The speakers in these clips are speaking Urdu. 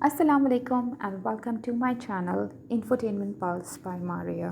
Assalamu alaikum and welcome to my channel Infotainment Pulse by Maria.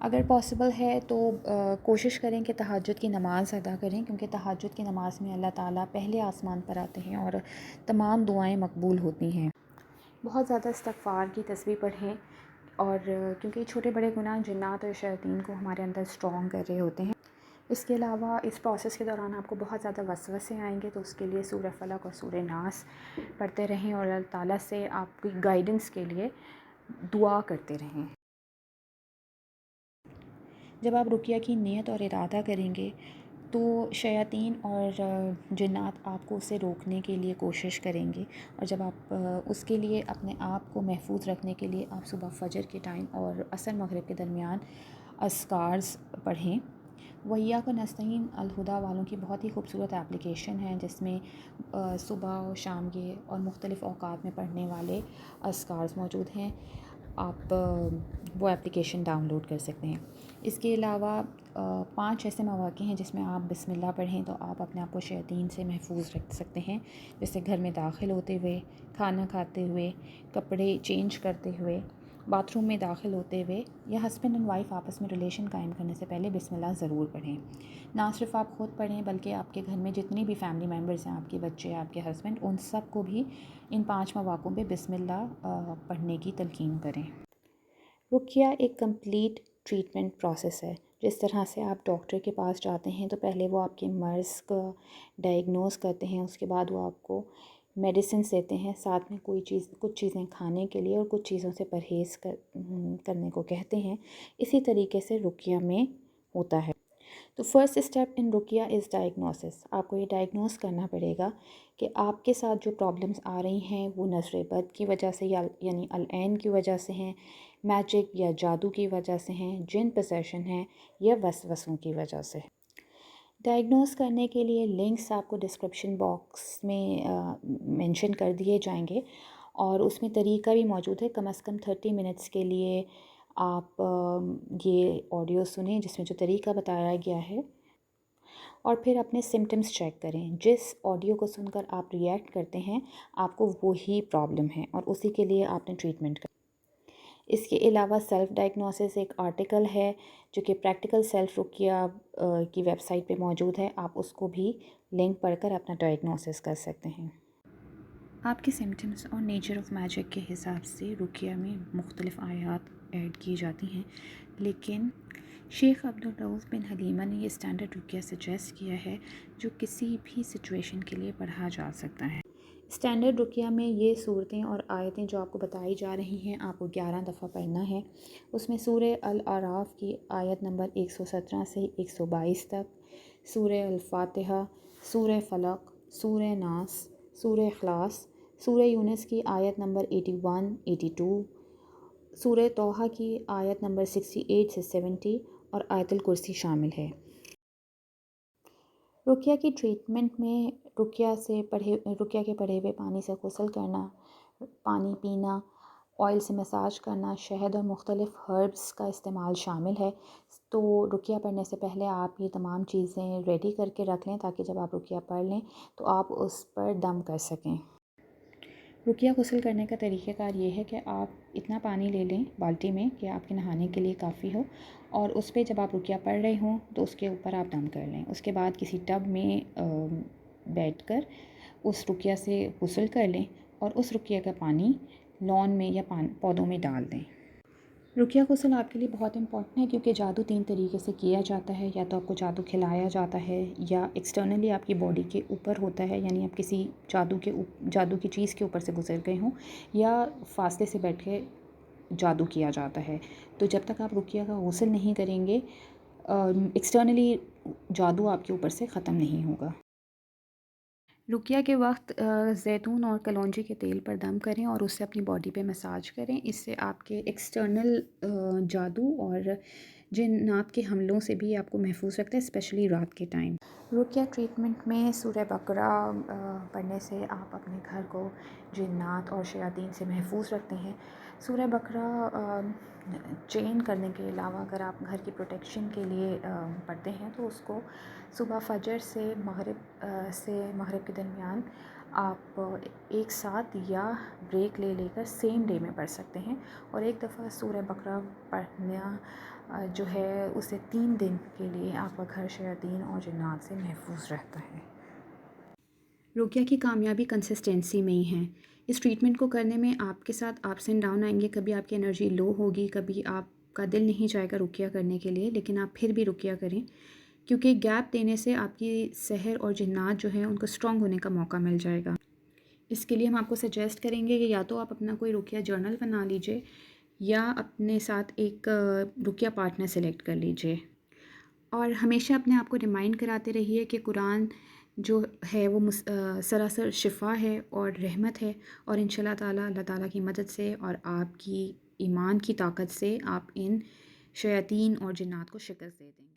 اگر پاسبل ہے تو کوشش کریں کہ تہجد کی نماز ادا کریں، کیونکہ تہجد کی نماز میں اللہ تعالیٰ پہلے آسمان پر آتے ہیں اور تمام دعائیں مقبول ہوتی ہیں۔ بہت زیادہ استغفار کی تسبیح پڑھیں، اور کیونکہ چھوٹے بڑے گناہ جنات اور شیاطین کو ہمارے اندر اسٹرانگ کر رہے ہوتے ہیں۔ اس کے علاوہ اس پروسیس کے دوران آپ کو بہت زیادہ وسوسے آئیں گے، تو اس کے لیے سورہ فلق اور سورہ ناس پڑھتے رہیں اور اللہ تعالیٰ سے آپ کی گائیڈنس کے لیے دعا کرتے رہیں۔ جب آپ رقیہ کی نیت اور ارادہ کریں گے تو شیاطین اور جنات آپ کو اسے روکنے کے لیے کوشش کریں گے، اور جب آپ اس کے لیے اپنے آپ کو محفوظ رکھنے کے لیے آپ صبح فجر کے ٹائم اور عصر مغرب کے درمیان اذکارز پڑھیں۔ وَإِيَّاكَ نَسْتَعِينُ الہدا والوں کی بہت ہی خوبصورت اپلیکیشن ہے، جس میں صبح و شام کے اور مختلف اوقات میں پڑھنے والے اذکارز موجود ہیں۔ آپ وہ اپلیکیشن ڈاؤن لوڈ کر سکتے ہیں۔ اس کے علاوہ 5 ایسے مواقع ہیں جس میں آپ بسم اللہ پڑھیں تو آپ اپنے آپ کو شیاطین سے محفوظ رکھ سکتے ہیں، جیسے گھر میں داخل ہوتے ہوئے، کھانا کھاتے ہوئے، کپڑے چینج کرتے ہوئے، باتھ روم میں داخل ہوتے ہوئے، یا ہسبینڈ اینڈ وائف آپس میں ریلیشن قائم کرنے سے پہلے بسم اللہ ضرور پڑھیں۔ نہ صرف آپ خود پڑھیں بلکہ آپ کے گھر میں جتنی بھی فیملی ممبرز ہیں، آپ کے بچے، آپ کے ہسبینڈ، ان سب کو بھی ان 5 مواقعوں پہ بسم اللہ پڑھنے کی تلقین کریں۔ رقیہ ایک کمپلیٹ ٹریٹمنٹ پروسیس ہے۔ جس طرح سے آپ ڈاکٹر کے پاس جاتے ہیں تو پہلے وہ آپ کے مرض کا ڈائگنوز کرتے ہیں، اس کے بعد وہ آپ کو میڈیسنس دیتے ہیں، ساتھ میں کچھ چیزیں کھانے کے لیے اور کچھ چیزوں سے پرہیز کرنے کو کہتے ہیں۔ اسی طریقے سے رقیہ میں ہوتا ہے۔ تو فرسٹ اسٹیپ ان رقیہ از ڈائگنوسس۔ آپ کو یہ ڈائگنوز کرنا پڑے گا کہ آپ کے ساتھ جو پرابلمس آ رہی ہیں وہ نظر بد کی وجہ سے یعنی العین کی وجہ سے ہیں، میجک یا جادو کی وجہ سے ہیں، جن پوسیشن ہیں، یا وسوسوں کی وجہ سے۔ ڈائگنوز کرنے کے لیے لنکس آپ کو ڈسکرپشن باکس میں مینشن کر دیے جائیں گے، اور اس میں طریقہ بھی موجود ہے۔ کم از کم 30 منٹس کے لیے آپ یہ آڈیو سنیں جس میں جو طریقہ بتایا گیا ہے، اور پھر اپنے سمٹمز چیک کریں۔ جس آڈیو کو سن کر آپ ریئیکٹ کرتے ہیں آپ کو وہی پرابلم ہے، اور اسی کے لیے آپ نے ٹریٹمنٹ کریں۔ اس کے علاوہ سیلف ڈائگنوسس ایک آرٹیکل ہے جو کہ پریکٹیکل سیلف رقیہ کی ویب سائٹ پہ موجود ہے، آپ اس کو بھی لنک پڑھ کر اپنا ڈائگنوسس کر سکتے ہیں۔ آپ کے سمٹمز اور نیچر آف میجک کے حساب سے رقیہ میں مختلف آیات ایڈ کی جاتی ہیں، لیکن شیخ عبدالرؤف بن حلیمہ نے یہ اسٹینڈرڈ رقیہ سجیسٹ کیا ہے جو کسی بھی سچویشن کے لیے پڑھا جا سکتا ہے۔ اسٹینڈرڈ رقیہ میں یہ صورتیں اور آیتیں جو آپ کو بتائی جا رہی ہیں آپ کو 11 دفعہ پڑھنا ہے۔ اس میں سورہ الاعراف کی آیت نمبر 117 سے 122 تک، سورہ الفاتحہ، سورہ فلق، سورہ ناس، سورہ اخلاص، سورہ یونس کی آیت نمبر 81، 82، سورہ طٰہٰ کی آیت نمبر 68 سے 70 اور آیت الکرسی شامل ہے۔ رقیہ کی ٹریٹمنٹ میں رقیہ کے پڑھے ہوئے پانی سے غسل کرنا، پانی پینا، آئل سے مساج کرنا، شہد اور مختلف ہربس کا استعمال شامل ہے۔ تو رقیہ پڑھنے سے پہلے آپ یہ تمام چیزیں ریڈی کر کے رکھ لیں تاکہ جب آپ رقیہ پڑھ لیں تو آپ اس پر دم کر سکیں۔ رقیہ غسل کرنے کا طریقہ کار یہ ہے کہ آپ اتنا پانی لے لیں بالٹی میں کہ آپ کے نہانے کے لیے کافی ہو، اور اس پہ جب آپ رقیہ پڑھ رہے ہوں تو اس کے اوپر آپ دم کر لیں۔ اس کے بعد کسی ٹب میں بیٹھ کر اس رقیہ سے غسل کر لیں، اور اس رقیہ کا پانی لان میں یا پودوں میں ڈال دیں۔ رقیہ غسل آپ کے لیے بہت امپورٹنٹ ہے کیونکہ جادو 3 طریقے سے کیا جاتا ہے، یا تو آپ کو جادو کھلایا جاتا ہے، یا ایکسٹرنلی آپ کی باڈی کے اوپر ہوتا ہے، یعنی آپ کسی جادو کی چیز کے اوپر سے گزر گئے ہوں، یا فاصلے سے بیٹھ کے جادو کیا جاتا ہے۔ تو جب تک آپ رقیہ کا غسل نہیں کریں گے ایکسٹرنلی جادو آپ کے اوپر سے ختم نہیں ہوگا۔ رقیہ کے وقت زیتون اور کلونجی کے تیل پر دم کریں اور اس سے اپنی باڈی پہ مساج کریں۔ اس سے آپ کے ایکسٹرنل جادو اور جنات کے حملوں سے بھی آپ کو محفوظ رکھتا ہے، اسپیشلی رات کے ٹائم۔ رقیہ ٹریٹمنٹ میں سورہ بقرہ پڑھنے سے آپ اپنے گھر کو جنات اور شیاطین سے محفوظ رکھتے ہیں۔ سورہ بقرہ چین کرنے کے علاوہ اگر آپ گھر کی پروٹیکشن کے لیے پڑھتے ہیں تو اس کو صبح فجر سے مغرب کے درمیان آپ ایک ساتھ یا بریک لے کر سیم ڈے میں پڑھ سکتے ہیں، اور ایک دفعہ سورہ بقرہ پڑھنا جو ہے اسے 3 دن کے لیے آپ کا گھر شیاطین اور جنات سے محفوظ رہتا ہے۔ رقیہ کی کامیابی کنسسٹنسی میں ہی ہے۔ اس ٹریٹمنٹ کو کرنے میں آپ کے ساتھ اپس اینڈ ڈاؤن آئیں گے، کبھی آپ کی انرجی لو ہوگی، کبھی آپ کا دل نہیں چاہے گا رقیہ کرنے کے لیے، لیکن آپ پھر بھی رقیہ کریں، کیونکہ گیپ دینے سے آپ کی سحر اور جنات جو ہیں ان کو اسٹرانگ ہونے کا موقع مل جائے گا۔ اس کے لیے ہم آپ کو سجیسٹ کریں گے کہ یا تو آپ اپنا کوئی رقیہ جرنل بنا لیجئے، یا اپنے ساتھ ایک رقیہ پارٹنر سلیکٹ کر لیجئے، اور ہمیشہ اپنے آپ کو ریمائنڈ کراتے رہیے کہ قرآن جو ہے وہ سراسر شفا ہے اور رحمت ہے، اور انشاءاللہ تعالیٰ اللہ تعالیٰ کی مدد سے اور آپ کی ایمان کی طاقت سے آپ ان شیاطین اور جنات کو شکست دے دیں گے۔